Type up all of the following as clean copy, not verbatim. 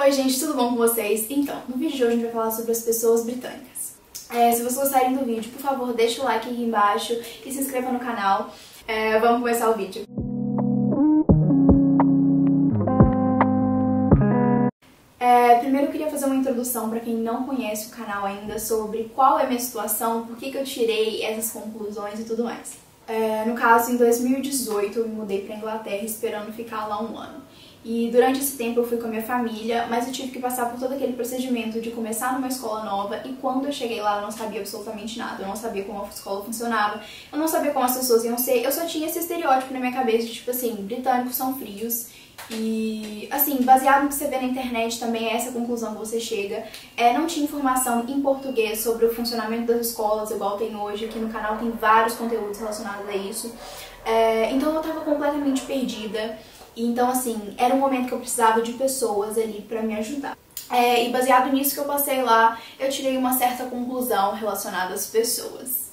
Oi gente, tudo bom com vocês? Então, no vídeo de hoje a gente vai falar sobre as pessoas britânicas. Se vocês gostarem do vídeo, por favor, deixa o like aqui embaixo e se inscreva no canal. Vamos começar o vídeo. Primeiro eu queria fazer uma introdução para quem não conhece o canal ainda sobre qual é a minha situação, por que eu tirei essas conclusões e tudo mais. No caso, em 2018 eu me mudei para Inglaterra esperando ficar lá um ano. E durante esse tempo eu fui com a minha família, mas eu tive que passar por todo aquele procedimento de começar numa escola nova e quando eu cheguei lá eu não sabia absolutamente nada, eu não sabia como a escola funcionava, eu não sabia como as pessoas iam ser, eu só tinha esse estereótipo na minha cabeça de tipo assim, britânicos são frios e assim, baseado no que você vê na internet também é essa conclusão que você chega. Não tinha informação em português sobre o funcionamento das escolas igual tem hoje, aqui no canal tem vários conteúdos relacionados a isso, então eu tava completamente perdida. Então, assim, era um momento que eu precisava de pessoas ali pra me ajudar. E baseado nisso que eu passei lá, eu tirei uma certa conclusão relacionada às pessoas.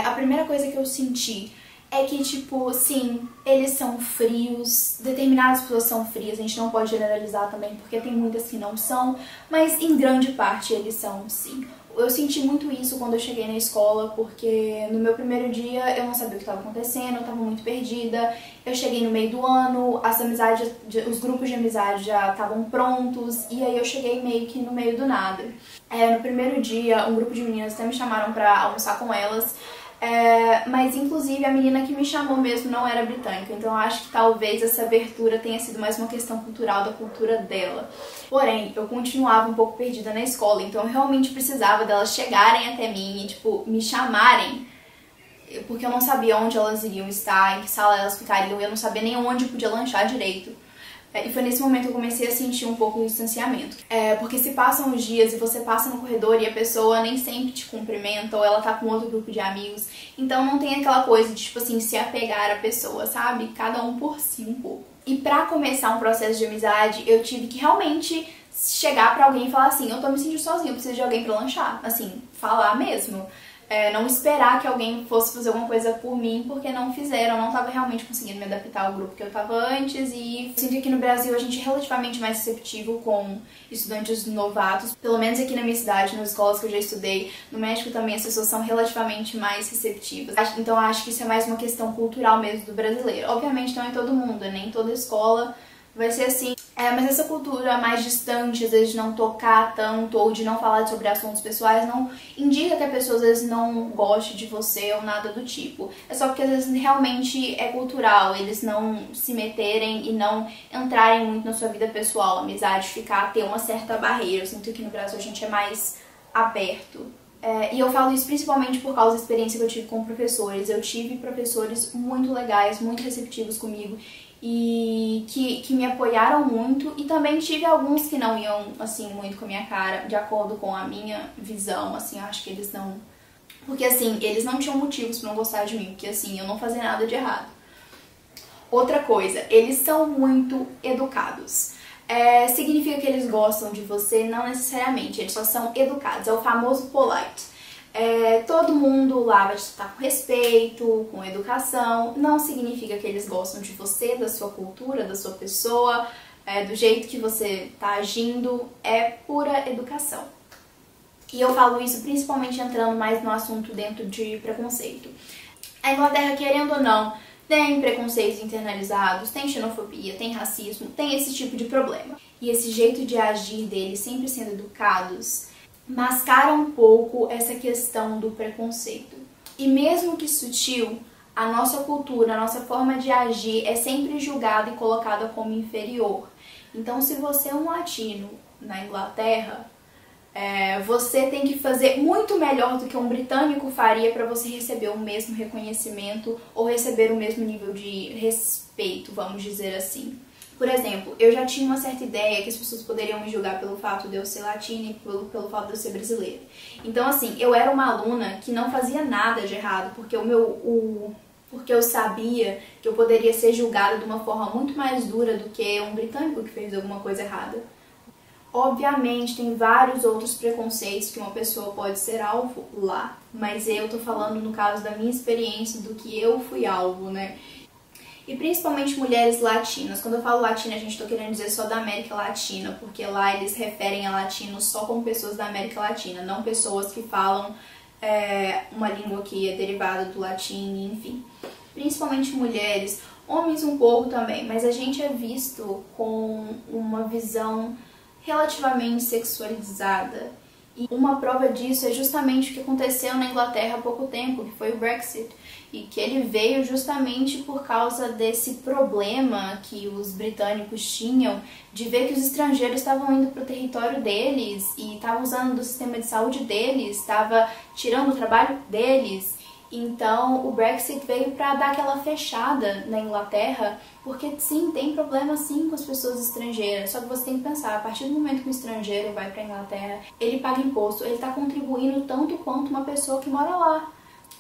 A primeira coisa que eu senti é que, tipo, sim, eles são frios, determinadas pessoas são frias, a gente não pode generalizar também, porque tem muitas que não são, mas em grande parte eles são, sim. Eu senti muito isso quando eu cheguei na escola, porque no meu primeiro dia eu não sabia o que estava acontecendo, eu estava muito perdida. Eu cheguei no meio do ano, as amizades, os grupos de amizade já estavam prontos, e aí eu cheguei meio que no meio do nada. No primeiro dia, um grupo de meninas até me chamaram pra almoçar com elas, mas inclusive a menina que me chamou mesmo não era britânica, então eu acho que talvez essa abertura tenha sido mais uma questão cultural da cultura dela. Porém, eu continuava um pouco perdida na escola, então eu realmente precisava delas chegarem até mim e, tipo, me chamarem, porque eu não sabia onde elas iriam estar, em que sala elas ficariam, e eu não sabia nem onde eu podia lanchar direito. E foi nesse momento que eu comecei a sentir um pouco o distanciamento. Porque se passam os dias e você passa no corredor e a pessoa nem sempre te cumprimenta ou ela tá com outro grupo de amigos, então não tem aquela coisa de, tipo assim, se apegar à pessoa, sabe? Cada um por si um pouco. E pra começar um processo de amizade, eu tive que realmente chegar pra alguém e falar assim, eu tô me sentindo sozinha, eu preciso de alguém pra lanchar. Assim, falar mesmo. Não esperar que alguém fosse fazer alguma coisa por mim, porque não fizeram, eu não tava realmente conseguindo me adaptar ao grupo que eu tava antes, e sinto que aqui no Brasil a gente é relativamente mais receptivo com estudantes novatos, pelo menos aqui na minha cidade, nas escolas que eu já estudei. No México também as pessoas são relativamente mais receptivas, então acho que isso é mais uma questão cultural mesmo do brasileiro. Obviamente não é todo mundo, nem toda escola vai ser assim, mas essa cultura mais distante, às vezes de não tocar tanto ou de não falar sobre assuntos pessoais, não indica que a pessoa às vezes não goste de você ou nada do tipo. É só porque às vezes realmente é cultural, eles não se meterem e não entrarem muito na sua vida pessoal, a amizade ter uma certa barreira. Eu sinto que no Brasil a gente é mais aberto. E eu falo isso principalmente por causa da experiência que eu tive com professores. Eu tive professores muito legais, muito receptivos comigo e que me apoiaram muito, e também tive alguns que não iam, assim, muito com a minha cara, de acordo com a minha visão, assim, eu acho que eles não... Porque, assim, eles não tinham motivos pra não gostar de mim, porque, assim, eu não fazia nada de errado. Outra coisa, eles são muito educados. Significa que eles gostam de você? Não necessariamente, eles só são educados, é o famoso polite. Todo mundo lá vai te tratar com respeito, com educação. Não significa que eles gostam de você, da sua cultura, da sua pessoa, do jeito que você tá agindo. É pura educação. E eu falo isso principalmente entrando mais no assunto dentro de preconceito. A Inglaterra, querendo ou não, tem preconceitos internalizados, tem xenofobia, tem racismo, tem esse tipo de problema. E esse jeito de agir deles, sempre sendo educados, mascara um pouco essa questão do preconceito. E mesmo que sutil, a nossa cultura, a nossa forma de agir é sempre julgada e colocada como inferior. Então, se você é um latino na Inglaterra, você tem que fazer muito melhor do que um britânico faria para você receber o mesmo reconhecimento ou receber o mesmo nível de respeito, vamos dizer assim. Por exemplo, eu já tinha uma certa ideia que as pessoas poderiam me julgar pelo fato de eu ser latina e pelo fato de eu ser brasileira. Então, assim, eu era uma aluna que não fazia nada de errado, porque porque eu sabia que eu poderia ser julgada de uma forma muito mais dura do que um britânico que fez alguma coisa errada. Obviamente, tem vários outros preconceitos que uma pessoa pode ser alvo lá, mas eu tô falando no caso da minha experiência, do que eu fui alvo, né? e principalmente mulheres latinas. Quando eu falo latina, a gente tô querendo dizer só da América Latina, porque lá eles referem a latinos só como pessoas da América Latina, não pessoas que falam uma língua que é derivada do latim, enfim. Principalmente mulheres, homens um pouco também, mas a gente é visto com uma visão relativamente sexualizada. E uma prova disso é justamente o que aconteceu na Inglaterra há pouco tempo, que foi o Brexit, e que ele veio justamente por causa desse problema que os britânicos tinham de ver que os estrangeiros estavam indo para o território deles e estavam usando do sistema de saúde deles, estava tirando o trabalho deles. Então o Brexit veio para dar aquela fechada na Inglaterra, porque sim, tem problema sim com as pessoas estrangeiras, só que você tem que pensar, a partir do momento que um estrangeiro vai para a Inglaterra, ele paga imposto, ele está contribuindo tanto quanto uma pessoa que mora lá.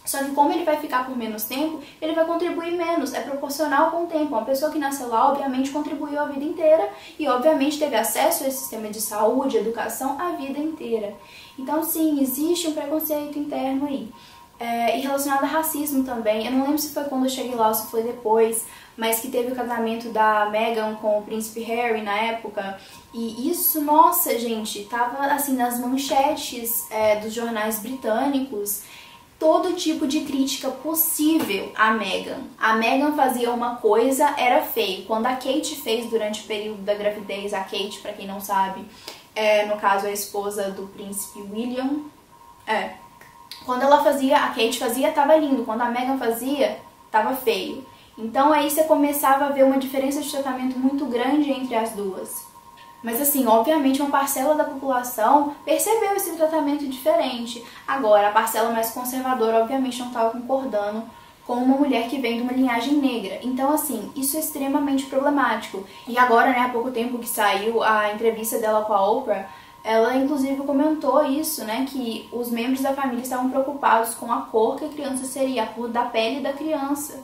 Só que como ele vai ficar por menos tempo, ele vai contribuir menos, é proporcional com o tempo. Uma pessoa que nasceu lá, obviamente, contribuiu a vida inteira e, obviamente, teve acesso a esse sistema de saúde, educação, a vida inteira. Então, sim, existe um preconceito interno aí. E relacionado a racismo também, eu não lembro se foi quando eu cheguei lá ou se foi depois, mas que teve o casamento da Meghan com o príncipe Harry na época, e isso, nossa, gente, tava assim nas manchetes dos jornais britânicos, todo tipo de crítica possível à Meghan. A Meghan fazia uma coisa, era feio. Quando a Kate fez durante o período da gravidez, a Kate, pra quem não sabe, no caso a esposa do príncipe William, quando ela fazia, a Kate fazia, tava lindo. Quando a Meghan fazia, tava feio. Então aí você começava a ver uma diferença de tratamento muito grande entre as duas. Mas assim, obviamente uma parcela da população percebeu esse tratamento diferente. Agora, a parcela mais conservadora obviamente não estava concordando com uma mulher que vem de uma linhagem negra. Então assim, isso é extremamente problemático. E agora, né, há pouco tempo que saiu a entrevista dela com a Oprah, ela inclusive comentou isso, né, que os membros da família estavam preocupados com a cor que a criança seria, a cor da pele da criança.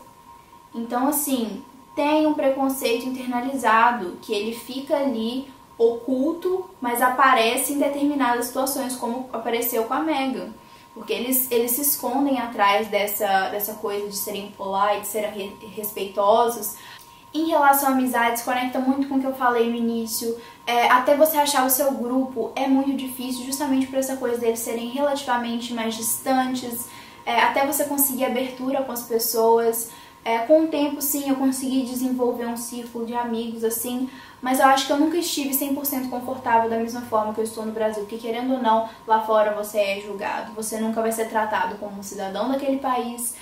Então assim, tem um preconceito internalizado que ele fica ali oculto, mas aparece em determinadas situações, como apareceu com a Meghan. Porque eles se escondem atrás dessa coisa de serem polite, de serem respeitosos. Em relação a amizades, conecta muito com o que eu falei no início. Até você achar o seu grupo é muito difícil, justamente por essa coisa deles serem relativamente mais distantes. Até você conseguir abertura com as pessoas. Com o tempo, sim, eu consegui desenvolver um círculo de amigos, assim, mas eu acho que eu nunca estive 100% confortável da mesma forma que eu estou no Brasil, porque querendo ou não, lá fora você é julgado, você nunca vai ser tratado como um cidadão daquele país.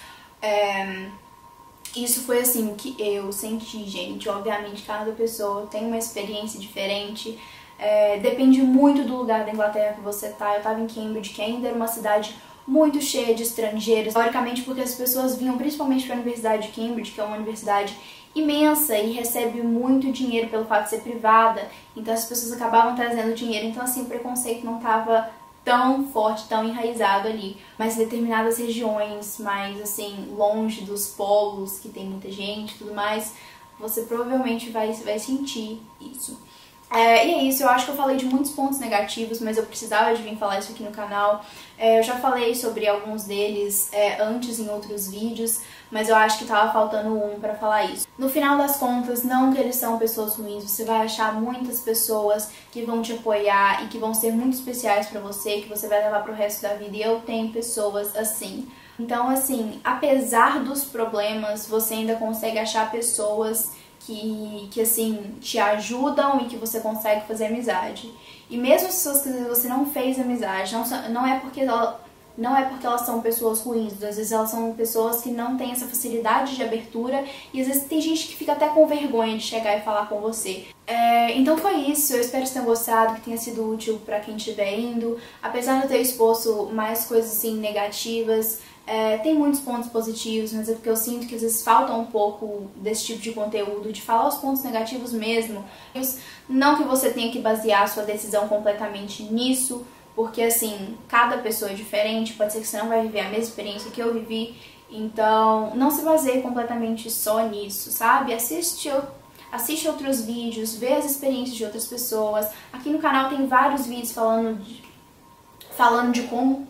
Isso foi assim que eu senti, gente. Obviamente cada pessoa tem uma experiência diferente, depende muito do lugar da Inglaterra que você tá. Eu tava em Cambridge, que ainda era uma cidade muito cheia de estrangeiros, teoricamente porque as pessoas vinham principalmente para a Universidade de Cambridge, que é uma universidade imensa e recebe muito dinheiro pelo fato de ser privada, então as pessoas acabavam trazendo dinheiro, então assim, o preconceito não estava tão forte, tão enraizado ali, mas em determinadas regiões mais assim, longe dos polos, que tem muita gente e tudo mais, você provavelmente vai sentir isso. E é isso, eu acho que eu falei de muitos pontos negativos, mas eu precisava de vir falar isso aqui no canal. Eu já falei sobre alguns deles antes em outros vídeos, mas eu acho que tava faltando um pra falar isso. No final das contas, não que eles são pessoas ruins, você vai achar muitas pessoas que vão te apoiar e que vão ser muito especiais pra você, que você vai levar pro resto da vida, e eu tenho pessoas assim. Então, assim, apesar dos problemas, você ainda consegue achar pessoas que assim, te ajudam e que você consegue fazer amizade. E mesmo as pessoas que você não fez amizade, não é porque elas são pessoas ruins, às vezes elas são pessoas que não têm essa facilidade de abertura e às vezes tem gente que fica até com vergonha de chegar e falar com você. Então foi isso, eu espero que vocês tenham gostado, que tenha sido útil pra quem estiver indo. Apesar de eu ter exposto mais coisas assim negativas, tem muitos pontos positivos, mas é porque eu sinto que às vezes falta um pouco desse tipo de conteúdo, de falar os pontos negativos mesmo. Não que você tenha que basear a sua decisão completamente nisso, porque assim, cada pessoa é diferente, pode ser que você não vai viver a mesma experiência que eu vivi, então não se baseie completamente só nisso, sabe? Assiste outros vídeos, vê as experiências de outras pessoas. Aqui no canal tem vários vídeos falando de como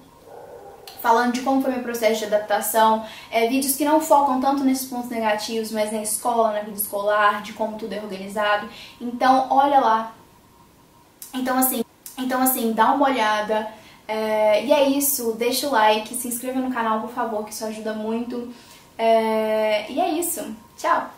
falando de como foi meu processo de adaptação, vídeos que não focam tanto nesses pontos negativos, mas na escola, na vida escolar, de como tudo é organizado. Então, olha lá. Então assim, dá uma olhada. E é isso, deixa o like, se inscreva no canal, por favor, que isso ajuda muito. E é isso. Tchau!